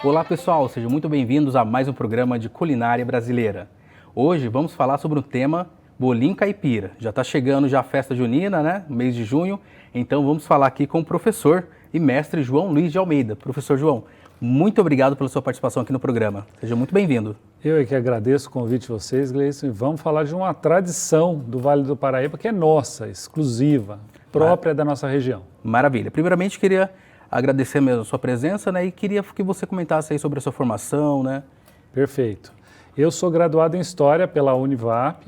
Olá pessoal, sejam muito bem-vindos a mais um programa de culinária brasileira. Hoje vamos falar sobre o tema bolinho caipira. Já está chegando já a festa junina, né? Mês de junho, então vamos falar aqui com o professor e mestre João Luiz de Almeida. Professor João, muito obrigado pela sua participação aqui no programa. Seja muito bem-vindo. Eu é que agradeço o convite de vocês, Gleison, e vamos falar de uma tradição do Vale do Paraíba que é nossa, exclusiva, própria da nossa região. Maravilha. Primeiramente, queria agradecer mesmo a sua presença, né? E queria que você comentasse aí sobre a sua formação, né? Perfeito. Eu sou graduado em História pela Univap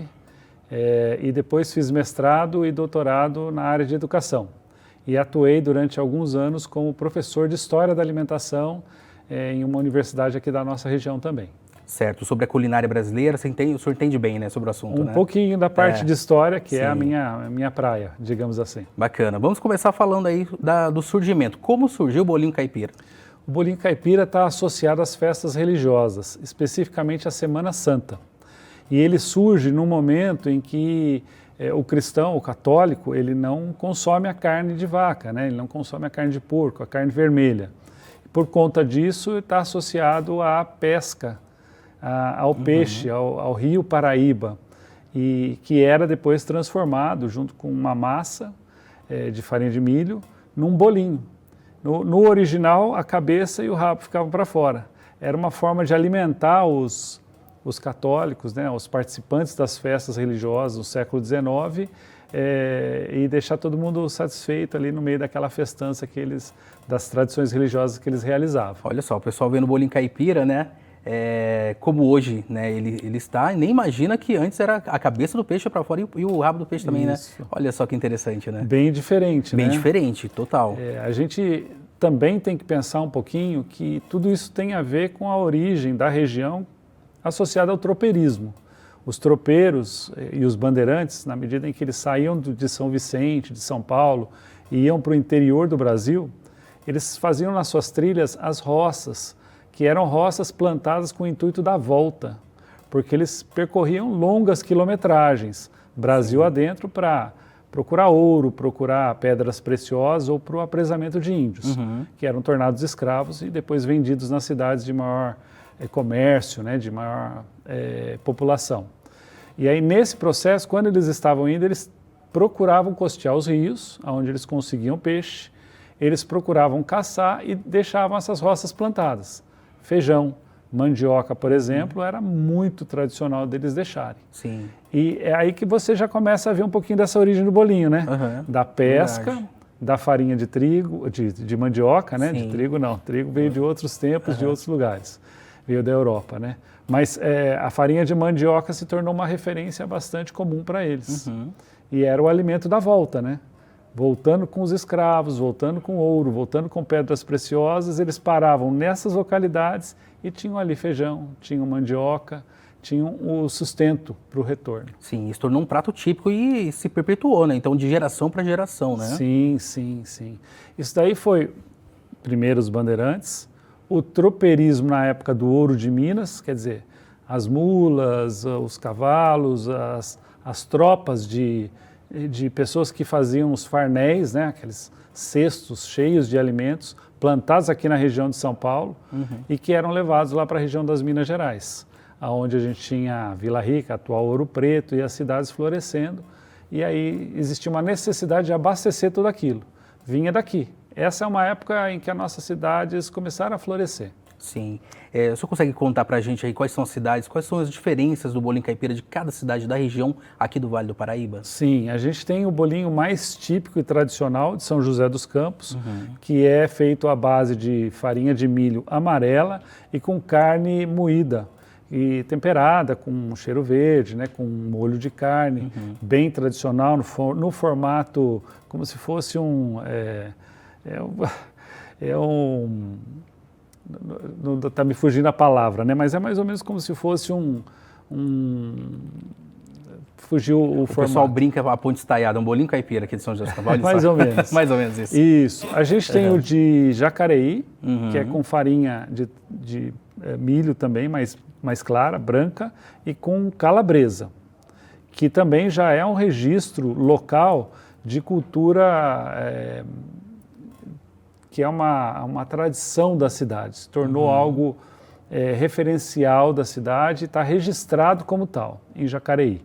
e depois fiz mestrado e doutorado na área de Educação. E atuei durante alguns anos como professor de História da Alimentação em uma universidade aqui da nossa região também. Certo. Sobre a culinária brasileira, o senhor entende bem, né, sobre o assunto, né? Um pouquinho da parte de História, que sim. é a minha praia, digamos assim. Bacana. Vamos começar falando aí do surgimento. Como surgiu o bolinho caipira? O bolinho caipira está associado às festas religiosas, especificamente à Semana Santa. E ele surge num momento em que o cristão, o católico, ele não consome a carne de vaca, né? Ele não consome a carne de porco, a carne vermelha. Por conta disso, está associado à pesca, ao peixe, ao rio Paraíba, e que era depois transformado, junto com uma massa de farinha de milho, num bolinho. No original, a cabeça e o rabo ficavam para fora. Era uma forma de alimentar os católicos, né, os participantes das festas religiosas do século XIX, e deixar todo mundo satisfeito ali no meio daquela festança das tradições religiosas que eles realizavam. Olha só, o pessoal vendo o bolinho caipira, né? Como hoje, né, ele está, e nem imagina que antes era a cabeça do peixe para fora e o rabo do peixe também, Isso. né? Olha só que interessante, né? Bem diferente, Bem né? diferente, total. A gente também tem que pensar um pouquinho que tudo isso tem a ver com a origem da região associada ao tropeirismo. Os tropeiros e os bandeirantes, na medida em que eles saíam de São Vicente, de São Paulo, e iam para o interior do Brasil, eles faziam nas suas trilhas as roças, que eram roças plantadas com o intuito da volta, porque eles percorriam longas quilometragens, Brasil adentro, para procurar ouro, procurar pedras preciosas ou para o apresamento de índios, que eram tornados escravos e depois vendidos nas cidades de maior comércio, né, de maior população. E aí, nesse processo, quando eles estavam indo, eles procuravam costear os rios, onde eles conseguiam peixe, eles procuravam caçar e deixavam essas roças plantadas. Feijão, mandioca, por exemplo, era muito tradicional deles deixarem. Sim. E é aí que você já começa a ver um pouquinho dessa origem do bolinho, né? Da pesca, verdade. Da farinha de trigo, de mandioca, né? Sim. De trigo não, trigo veio de outros tempos, de outros lugares, veio da Europa, né? Mas a farinha de mandioca se tornou uma referência bastante comum para eles. E era o alimento da volta, né? Voltando com os escravos, voltando com ouro, voltando com pedras preciosas, eles paravam nessas localidades e tinham ali feijão, tinham mandioca, tinham o sustento para o retorno. Sim, isso tornou um prato típico e se perpetuou, né? Então, de geração para geração, né? Sim, sim, sim. Isso daí foi, primeiro, os bandeirantes, o tropeirismo na época do ouro de Minas, quer dizer, as mulas, os cavalos, as tropas de pessoas que faziam os farnéis, né, aqueles cestos cheios de alimentos, plantados aqui na região de São Paulo e que eram levados lá para a região das Minas Gerais, onde a gente tinha Vila Rica, atual Ouro Preto, e as cidades florescendo. E aí existia uma necessidade de abastecer tudo aquilo. Vinha daqui. Essa é uma época em que as nossas cidades começaram a florescer. Sim. O senhor consegue contar para a gente aí quais são as cidades, quais são as diferenças do bolinho caipira de cada cidade da região aqui do Vale do Paraíba? Sim, a gente tem o bolinho mais típico e tradicional de São José dos Campos, que é feito à base de farinha de milho amarela e com carne moída e temperada com cheiro verde, né, com molho de carne, bem tradicional, no formato como se fosse não está me fugindo a palavra, né? Mas é mais ou menos como se fosse fugiu o formato. O pessoal brinca a ponte estaiada, um bolinho caipira aqui de São José dos Campos. Mais ou menos. Mais ou menos isso. Isso. A gente tem o de Jacareí, que é com farinha de milho também, mais clara, branca, e com calabresa, que também já é um registro local de cultura que é uma tradição da cidade, se tornou algo referencial da cidade e está registrado como tal, em Jacareí.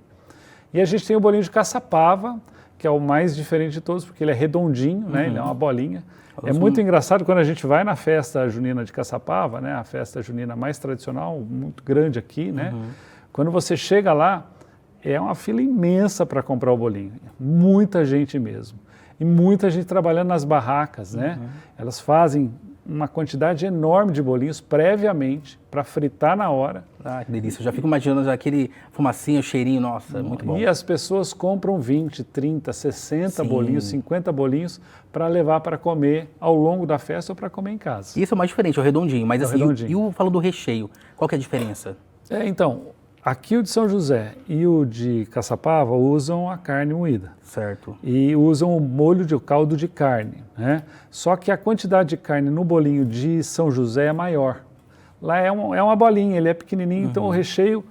E a gente tem o bolinho de Caçapava, que é o mais diferente de todos, porque ele é redondinho, né? Ele é uma bolinha. É muito engraçado quando a gente vai na festa junina de Caçapava, né? A festa junina mais tradicional, muito grande aqui, né? Quando você chega lá, é uma fila imensa para comprar o bolinho, muita gente mesmo. E muita gente trabalhando nas barracas, né? Elas fazem uma quantidade enorme de bolinhos previamente para fritar na hora. Ah, que delícia. Eu já fico imaginando aquele fumacinho, o cheirinho, nossa, muito bom. E as pessoas compram 20, 30, 60 bolinhos, 50 bolinhos para levar para comer ao longo da festa ou para comer em casa. Isso é o mais diferente, é o redondinho. Mas assim, falo do recheio, qual que é a diferença? Então, aqui o de São José e o de Caçapava usam a carne moída. Certo. E usam o molho de caldo de carne, né? Só que a quantidade de carne no bolinho de São José é maior. Lá é uma bolinha, ele é pequenininho, então o recheio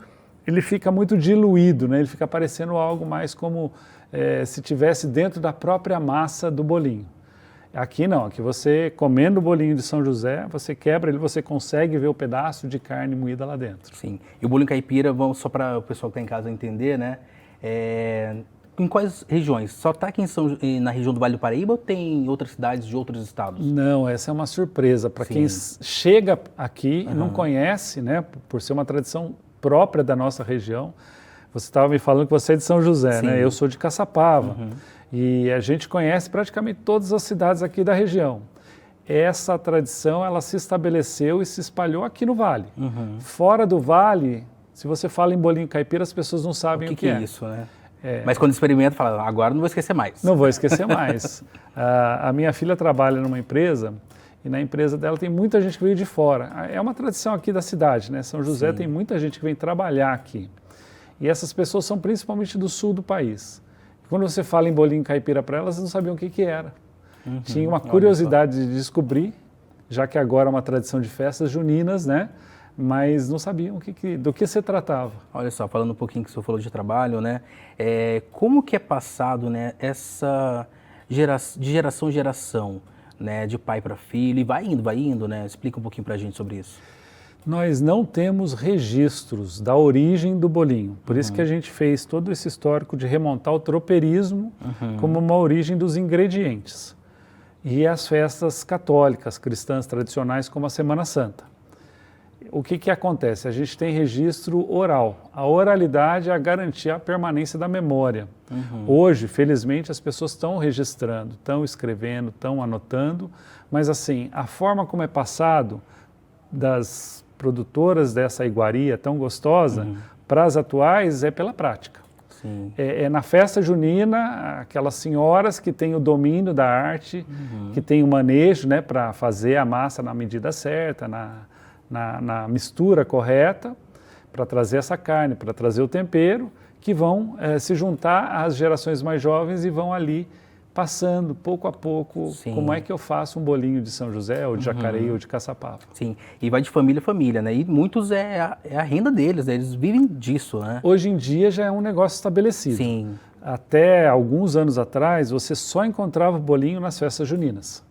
ele fica muito diluído, né? Ele fica parecendo algo mais como se tivesse dentro da própria massa do bolinho. Aqui não, aqui você comendo o bolinho de São José, você quebra ele, você consegue ver o pedaço de carne moída lá dentro. Sim. E o bolinho caipira, só para o pessoal que está em casa entender, né? Em quais regiões? Só está aqui na região do Vale do Paraíba ou tem em outras cidades de outros estados? Não, essa é uma surpresa. Para quem chega aqui e não conhece, né? Por ser uma tradição própria da nossa região. Você estava me falando que você é de São José, né? Eu sou de Caçapava. E a gente conhece praticamente todas as cidades aqui da região. Essa tradição, ela se estabeleceu e se espalhou aqui no Vale. Fora do Vale, se você fala em bolinho caipira, as pessoas não sabem o que é. Isso, né? Mas quando experimenta, fala, agora não vou esquecer mais. Não vou esquecer mais. A minha filha trabalha numa empresa e na empresa dela tem muita gente que veio de fora. É uma tradição aqui da cidade, né? São José tem muita gente que vem trabalhar aqui. E essas pessoas são principalmente do sul do país. Quando você fala em bolinho caipira para elas, não sabiam o que era. Tinha uma curiosidade de descobrir, já que agora é uma tradição de festas juninas, né? Mas não sabiam do que se tratava. Olha só, falando um pouquinho que o senhor falou de trabalho, né? Como que é passado, né, essa de geração em geração, né, de pai para filho, e vai indo, né? Explica um pouquinho para a gente sobre isso. Nós não temos registros da origem do bolinho, por isso que a gente fez todo esse histórico de remontar o tropeirismo como uma origem dos ingredientes. E as festas católicas, cristãs tradicionais, como a Semana Santa. O que acontece? A gente tem registro oral. A oralidade é a garantia a permanência da memória. Hoje, felizmente, as pessoas estão registrando, estão escrevendo, estão anotando, mas assim, a forma como é passado das produtoras dessa iguaria tão gostosa para as atuais é pela prática. É na festa junina, aquelas senhoras que têm o domínio da arte, que têm o manejo, né, para fazer a massa na medida certa, na mistura correta, para trazer essa carne, para trazer o tempero, que vão se juntar às gerações mais jovens e vão ali passando pouco a pouco como é que eu faço um bolinho de São José, ou de Jacareí, ou de Caçapava. Sim, e vai de família a família, né? E muitos é a renda deles, né? Eles vivem disso, né? Hoje em dia já é um negócio estabelecido. Sim. Até alguns anos atrás, você só encontrava o bolinho nas festas juninas.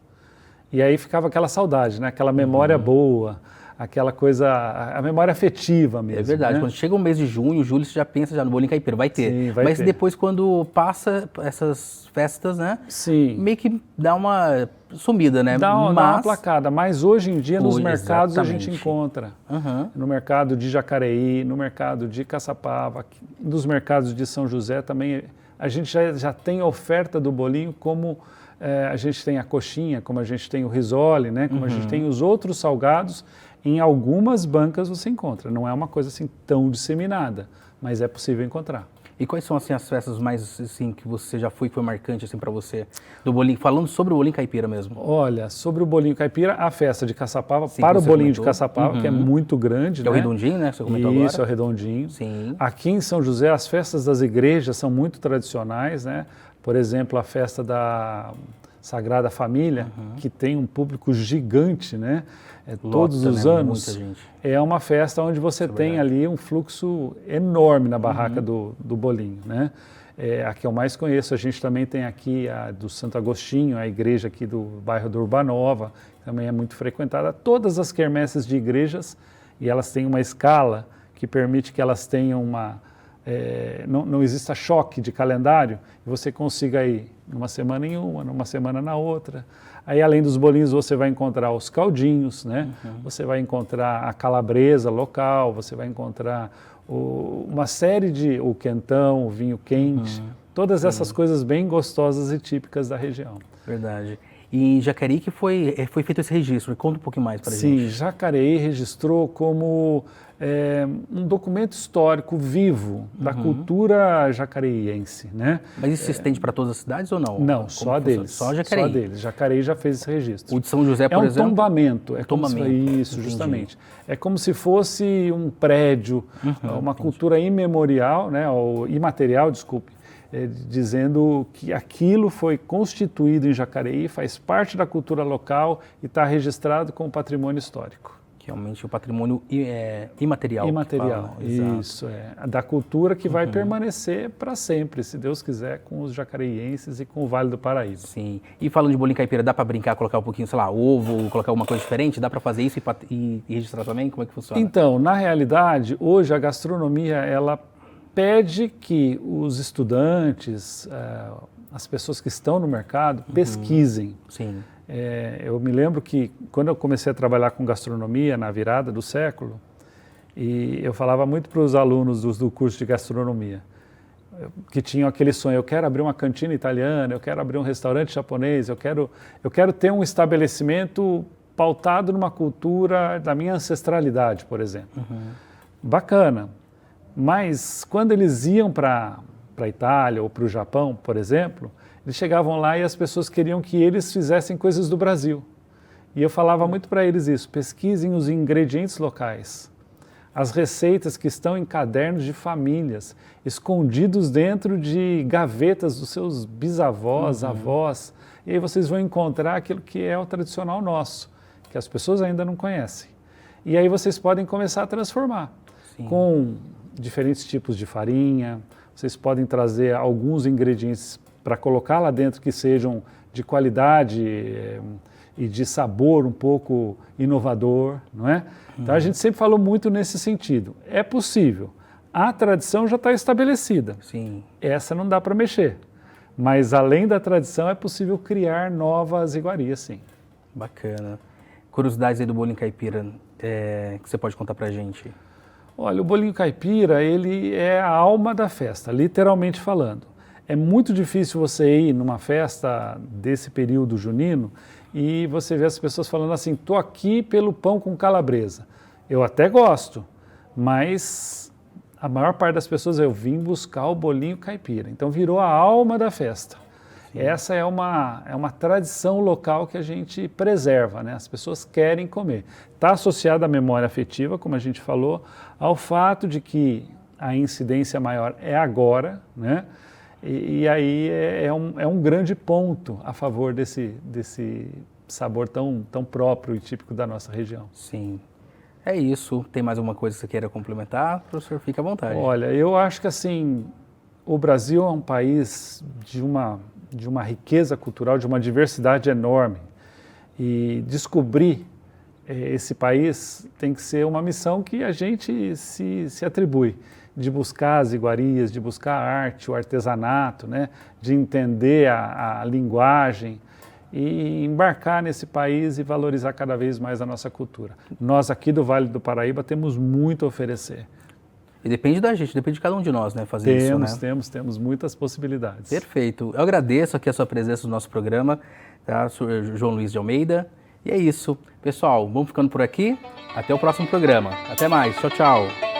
E aí ficava aquela saudade, né? Aquela memória boa, aquela coisa, a memória afetiva mesmo. É verdade, né? Quando chega o mês de junho, julho, você já pensa já no bolinho caipira, vai ter. Sim, vai Mas ter. Depois, quando passa essas festas, né? Sim. Meio que dá uma sumida, né? Dá uma placada, mas hoje em dia nos mercados a gente encontra. No mercado de Jacareí, no mercado de Caçapava, nos mercados de São José também, a gente já tem oferta do bolinho como a gente tem a coxinha, como a gente tem o risole, né? Como a gente tem os outros salgados. Em algumas bancas você encontra, não é uma coisa assim tão disseminada, mas é possível encontrar. E quais são assim as festas mais assim que você já foi marcante assim para você do bolinho, falando sobre o bolinho caipira mesmo? Olha, sobre o bolinho caipira, a festa de Caçapava, para o bolinho de Caçapava, que é muito grande, que é o redondinho, né? Você comentou agora. Isso, é o redondinho. Sim. Aqui em São José, as festas das igrejas são muito tradicionais, né? Por exemplo, a festa da Sagrada Família, que tem um público gigante, né? Todos os anos. Muita gente. É uma festa onde você tem ali um fluxo enorme na barraca do bolinho, né? É a que eu mais conheço. A gente também tem aqui a do Santo Agostinho, a igreja aqui do bairro do Urbanova, que também é muito frequentada. Todas as quermesses de igrejas, e elas têm uma escala que permite que elas tenham não exista choque de calendário, e você consiga ir numa semana em uma, numa semana na outra. Aí, além dos bolinhos, você vai encontrar os caldinhos, né? Você vai encontrar a calabresa local, você vai encontrar uma série o quentão, o vinho quente, todas essas coisas bem gostosas e típicas da região. Verdade. E em Jacareí que foi feito esse registro, conta um pouquinho mais para a gente. Sim, Jacareí registrou como um documento histórico vivo da cultura jacareiense, né? Mas isso se estende para todas as cidades ou não? Não, só deles. Só Jacareí? Só deles. Jacareí já fez esse registro. O de São José, por exemplo? É um tombamento. Isso, entendi. justamente. É como se fosse um prédio, uma cultura imemorial, né, ou imaterial, desculpe, dizendo que aquilo foi constituído em Jacareí, faz parte da cultura local e está registrado como patrimônio histórico. Que realmente o patrimônio imaterial. Imaterial, isso, da cultura que vai permanecer para sempre, se Deus quiser, com os jacareienses e com o Vale do Paraíba. Sim. E falando de bolinho caipira, dá para brincar, colocar um pouquinho, sei lá, ovo, colocar alguma coisa diferente? Dá para fazer isso e registrar também? Como é que funciona? Então, na realidade, hoje a gastronomia, ela pede que os estudantes, as pessoas que estão no mercado, pesquisem. Sim. Eu me lembro que quando eu comecei a trabalhar com gastronomia na virada do século, e eu falava muito para os alunos do curso de gastronomia, que tinham aquele sonho: eu quero abrir uma cantina italiana, eu quero abrir um restaurante japonês, eu quero ter um estabelecimento pautado numa cultura da minha ancestralidade, por exemplo. Bacana. Mas quando eles iam para a Itália ou para o Japão, por exemplo, eles chegavam lá e as pessoas queriam que eles fizessem coisas do Brasil. E eu falava muito para eles isso: pesquisem os ingredientes locais, as receitas que estão em cadernos de famílias, escondidos dentro de gavetas dos seus bisavós, avós, e aí vocês vão encontrar aquilo que é o tradicional nosso, que as pessoas ainda não conhecem. E aí vocês podem começar a transformar. Sim. Com diferentes tipos de farinha, vocês podem trazer alguns ingredientes para colocar lá dentro que sejam de qualidade e de sabor um pouco inovador, não é? Então a gente sempre falou muito nesse sentido. É possível. A tradição já está estabelecida. Sim. Essa não dá para mexer. Mas além da tradição é possível criar novas iguarias, sim. Bacana. Curiosidades aí do bolinho caipira que você pode contar para a gente? Olha, o bolinho caipira, ele é a alma da festa, literalmente falando. É muito difícil você ir numa festa desse período junino e você vê as pessoas falando assim: estou aqui pelo pão com calabresa. Eu até gosto, mas a maior parte das pessoas eu vim buscar o bolinho caipira. Então virou a alma da festa. Sim. Essa é uma tradição local que a gente preserva, né? As pessoas querem comer. Está associada à memória afetiva, como a gente falou, ao fato de que a incidência maior é agora, né? E aí é um grande ponto a favor desse sabor tão próprio e típico da nossa região. Sim. É isso. Tem mais alguma coisa que você queira complementar? Professor, fique à vontade. Olha, eu acho que assim, o Brasil é um país de uma riqueza cultural, de uma diversidade enorme. E descobrir esse país tem que ser uma missão que a gente se atribui, de buscar as iguarias, de buscar a arte, o artesanato, né? De entender a linguagem e embarcar nesse país e valorizar cada vez mais a nossa cultura. Nós aqui do Vale do Paraíba temos muito a oferecer. E depende da gente, depende de cada um de nós, né, fazer isso, né? Temos muitas possibilidades. Perfeito. Eu agradeço aqui a sua presença no nosso programa, tá? Sou João Luiz de Almeida. E é isso. Pessoal, vamos ficando por aqui. Até o próximo programa. Até mais. Tchau, tchau.